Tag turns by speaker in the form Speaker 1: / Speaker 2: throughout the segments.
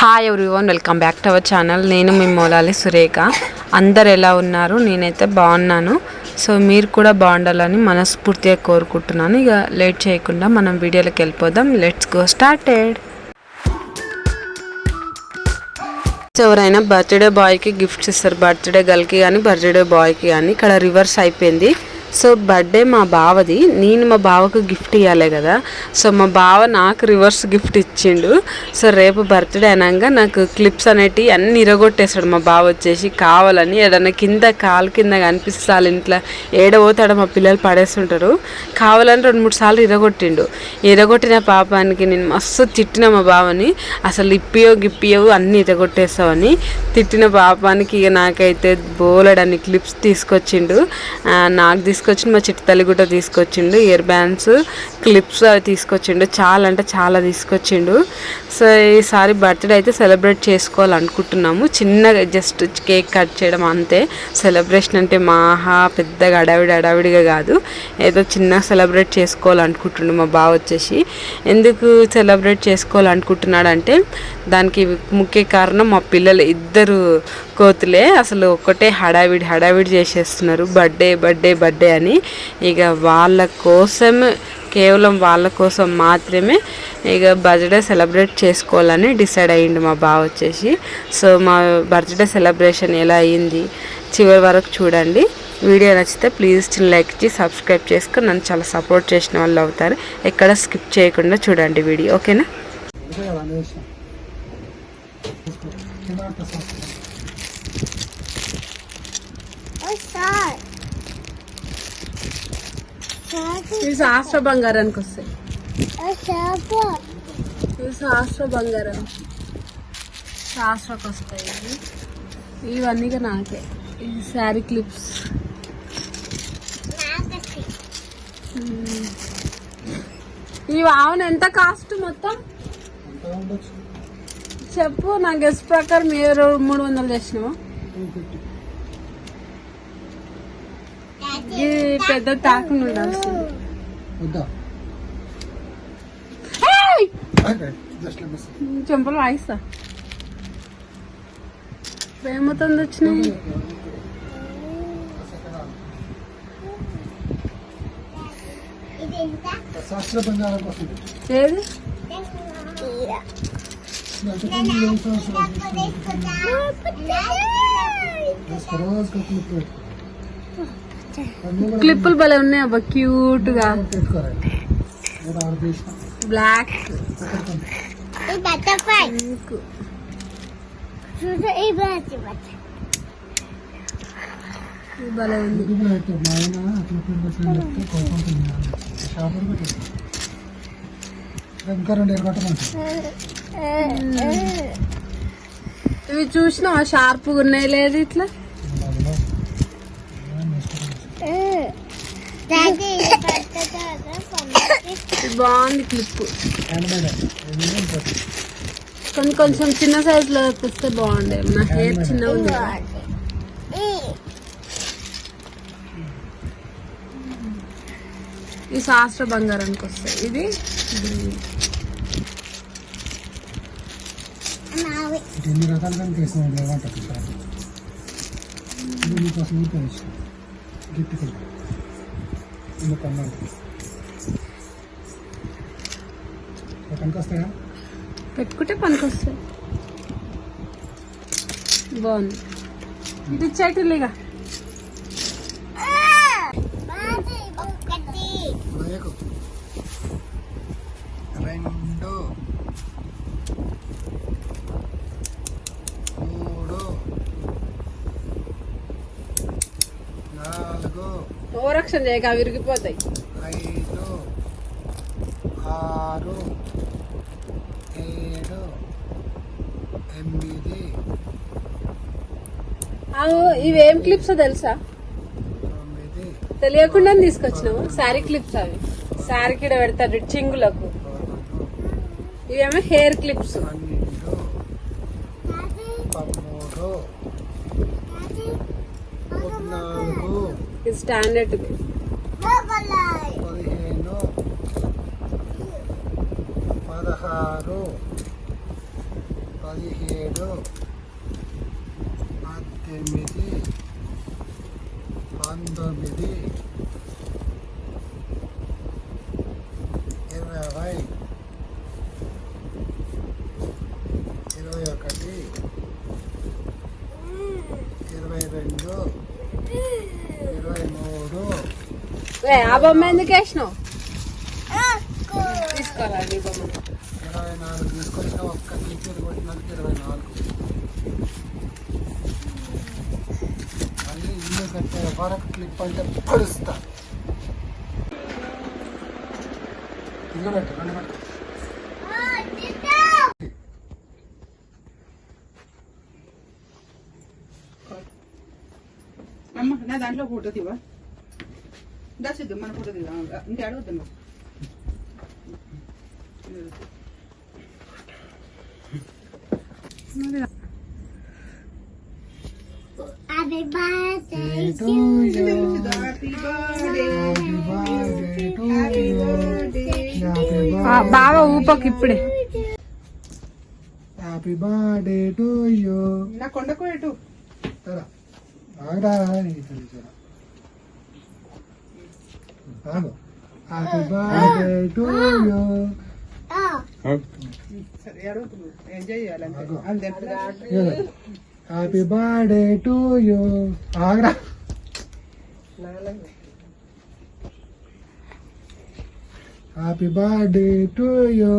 Speaker 1: Hi everyone, welcome back to our channel. నేను మీ మూలాలి సురేఖ. అందరు ఎలా ఉన్నారు? నేనైతే బాగున్నాను. సో మీరు కూడా బాగుండాలని మనస్ఫూర్తిగా కోరుకుంటున్నాను. ఇక లేట్ చేయకుండా మనం వీడియోలోకి వెళ్ళిపోదాం. Let's go started. ఎవరైనా బర్త్డే బాయ్కి గిఫ్ట్స్ ఇస్తారు, బర్త్డే గర్ల్కి కానీ బర్త్డే బాయ్కి కానీ. ఇక్కడ రివర్స్ అయిపోయింది. సో బర్త్డే మా బావది, నేను మా బావకు గిఫ్ట్ ఇవ్వాలి కదా. సో మా బావ నాకు రివర్స్ గిఫ్ట్ ఇచ్చిండు. సో రేపు బర్త్డే అనగా నాకు క్లిప్స్ అనేటివి అన్నీ ఇరగొట్టేస్తాడు మా బావ. వచ్చేసి కావాలని ఏదన్నా కింద కాలు కింద కనిపిస్తాను ఇంట్లో ఏడబోతాడో మా పిల్లలు పడేస్తుంటారు, కావాలని 2-3 సార్లు ఇరగొట్టిండు. ఇరగొట్టిన పాపానికి నేను మస్తు తిట్టిన మా బావని, అసలు గిప్పియవు అన్నీ ఇరగొట్టేస్తావని తిట్టిన పాపానికి ఇక నాకైతే బోలెడన్ని క్లిప్స్ తీసుకొచ్చిండు. నాకు తీసుకొచ్చిండు, మా చిట్టి తల్లి కూడా తీసుకొచ్చిండు. ఇయర్ బ్యాండ్స్, క్లిప్స్ అవి తీసుకొచ్చిండు. చాలా అంటే చాలా తీసుకొచ్చిండు. సో ఈసారి బర్త్డే అయితే సెలబ్రేట్ చేసుకోవాలనుకుంటున్నాము. చిన్నగా జస్ట్ కేక్ కట్ చేయడం అంతే. సెలబ్రేషన్ అంటే మహా పెద్దగా అడావిడిగా కాదు, ఏదో చిన్న సెలబ్రేట్ చేసుకోవాలనుకుంటుండు మా బావ. వచ్చేసి ఎందుకు సెలబ్రేట్ చేసుకోవాలనుకుంటున్నాడు అంటే దానికి ముఖ్య కారణం మా పిల్లలు ఇద్దరు కోతులే అసలు ఒకటే హడావిడి చేసేస్తున్నారు, బర్త్డే అని. ఇక వాళ్ళ కోసం, కేవలం వాళ్ళ కోసం మాత్రమే ఇక బర్త్డే సెలబ్రేట్ చేసుకోవాలని డిసైడ్ అయ్యిండు మా బావ వచ్చేసి. సో మా బర్త్డే సెలబ్రేషన్ ఎలా అయ్యింది చివరి వరకు చూడండి. వీడియో నచ్చితే ప్లీజ్ చిన్న లైక్ ఇచ్చి సబ్స్క్రైబ్ చేసుకొని నన్ను చాలా సపోర్ట్ చేసిన వాళ్ళు అవుతారు. ఎక్కడ స్కిప్ చేయకుండా చూడండి వీడియో, ఓకేనా? ఇది శాస్త్ర బంగారానికి వస్తాయి, శాస్త్ర బంగారం శాస్త్రకు వస్తాయి. ఇవన్నీ నాకే. ఇది శారీ క్లిప్స్. ఇవి అవును, ఎంత కాస్ట్ మొత్తం చెప్పు. నా గెస్ ప్రకారం మీరు 300 చేసినావా? ఇది పెద్ద తాకుండా ఉండాల్సింది. చెంపలు వాయిస్తా. ఏమవుతుంది వచ్చినాయి? ఏది క్లిప్పులు భలే ఉన్నాయి అబ్బా, క్యూట్ గా. బ్లాక్ భలే ఉంది. ఇవి చూసినావా? షార్ప్గా ఉన్నాయి లేదు ఇట్లా. బాగుంది క్లిప్. కొంచెం చిన్న సైజ్ లో తెస్తే బాగుండే. నా హెయిర్ చిన్నగా ఉంది. ఈ శాస్త్ర బంగారానికి వస్తాయి. ఇది
Speaker 2: ఎన్ని రకాలుగా వస్తాయా?
Speaker 1: పెట్టుకుంటే పనికొస్తాయి. బాగుంది. ఇది ఇచ్చేటిగా ఓరక్షణ చేయక విరిగిపోతాయి.
Speaker 2: 5, 6, 7, 8.
Speaker 1: ఇవేం క్లిప్స్ తెలుసా? తెలియకుండా తీసుకొచ్చినావు. శారీ క్లిప్స్. అవి శారీ కిడ పెడతారు చింగులకు. ఇవేమో హెయిర్ క్లిప్స్.
Speaker 2: 12, 13,
Speaker 1: ఇది స్టాండర్డ్.
Speaker 2: 15, 16, 17 18 19 20 21 22 23
Speaker 1: ఆ బొమ్మ ఎందుకు వేసినావు? తీసుకోవాలి బొమ్మ.
Speaker 2: 24 తీసుకొచ్చిన ఒక్క క్లిక్ కొట్టినందుకు 24. మళ్ళీ ఇల్లు కట్టే వరకు క్లిప్ అంటే పడుస్తా. ఇల్లు కట్టు రెండు కట్టు.
Speaker 3: అమ్మ నా దాంట్లో ఫోటో తీవా దాచిద్దాం మన ఫోటో తీద్దాం ఇంకే అడుగుద్దాం
Speaker 2: Happy birthday to you.
Speaker 3: Happy birthday
Speaker 2: Happy birthday to you. Happy
Speaker 1: బాగా ఊపకి ఇప్పుడే.
Speaker 2: birthday to you.
Speaker 3: నా కొండకు ఎటు
Speaker 2: తరా ఆగరా ఇతను ఆగో. Happy birthday to you.
Speaker 3: సరే అడుగుతున్నావు ఎంజాయ్ చేయాలంటే
Speaker 2: ఆగో.
Speaker 3: అంతే
Speaker 2: Happy birthday to you. ఆగరా. Happy birthday to you.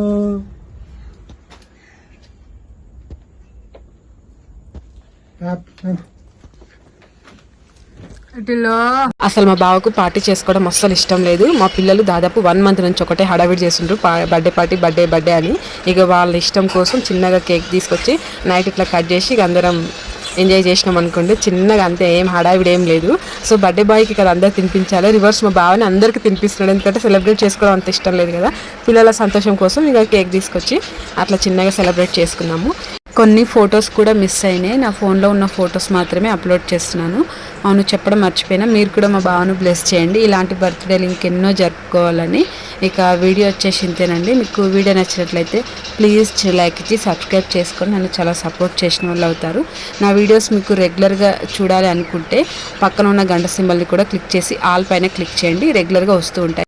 Speaker 1: అసలు మా బావకు పార్టీ చేసుకోవడం అస్సలు ఇష్టం లేదు. మా పిల్లలు దాదాపు 1 month నుంచి ఒకటే హడావిడి చేస్తుండ్రు బర్త్డే పార్టీ బర్త్డే అని. ఇక వాళ్ళ ఇష్టం కోసం చిన్నగా కేక్ తీసుకొచ్చి నైట్ ఇట్లా కట్ చేసి ఇక అందరం ఎంజాయ్ చేసినాం అనుకోండి. చిన్నగా అంతే, ఏం హడావిడి ఏం లేదు. సో బర్త్డే బాయ్కి ఇక్కడ అందరు తినిపించాలి. రివర్స్ మా బావని అందరికీ తినిపిస్తున్నాడు, ఎందుకంటే సెలబ్రేట్ చేసుకోవడం అంత ఇష్టం లేదు కదా. పిల్లల సంతోషం కోసం ఇక కేక్ తీసుకొచ్చి అట్లా చిన్నగా సెలబ్రేట్ చేసుకున్నాము. కొన్ని ఫొటోస్ కూడా మిస్ అయినాయి. నా ఫోన్లో ఉన్న ఫొటోస్ మాత్రమే అప్లోడ్ చేస్తున్నాను. అవును, చెప్పడం మర్చిపోయినా, మీరు కూడా మా బావను బ్లెస్ చేయండి. ఇలాంటి బర్త్డేలు ఇంకెన్నో జరుపుకోవాలని. ఇక వీడియో వచ్చేసి ఇంతేనండి. మీకు వీడియో నచ్చినట్లయితే ప్లీజ్ లైక్ ఇచ్చి సబ్స్క్రైబ్ చేసుకొని నన్ను చాలా సపోర్ట్ చేసిన వాళ్ళు అవుతారు. నా వీడియోస్ మీకు రెగ్యులర్గా చూడాలి అనుకుంటే పక్కన ఉన్న గంట సింబల్ని కూడా క్లిక్ చేసి ఆల్ పైన క్లిక్ చేయండి. రెగ్యులర్గా వస్తూ ఉంటాయి.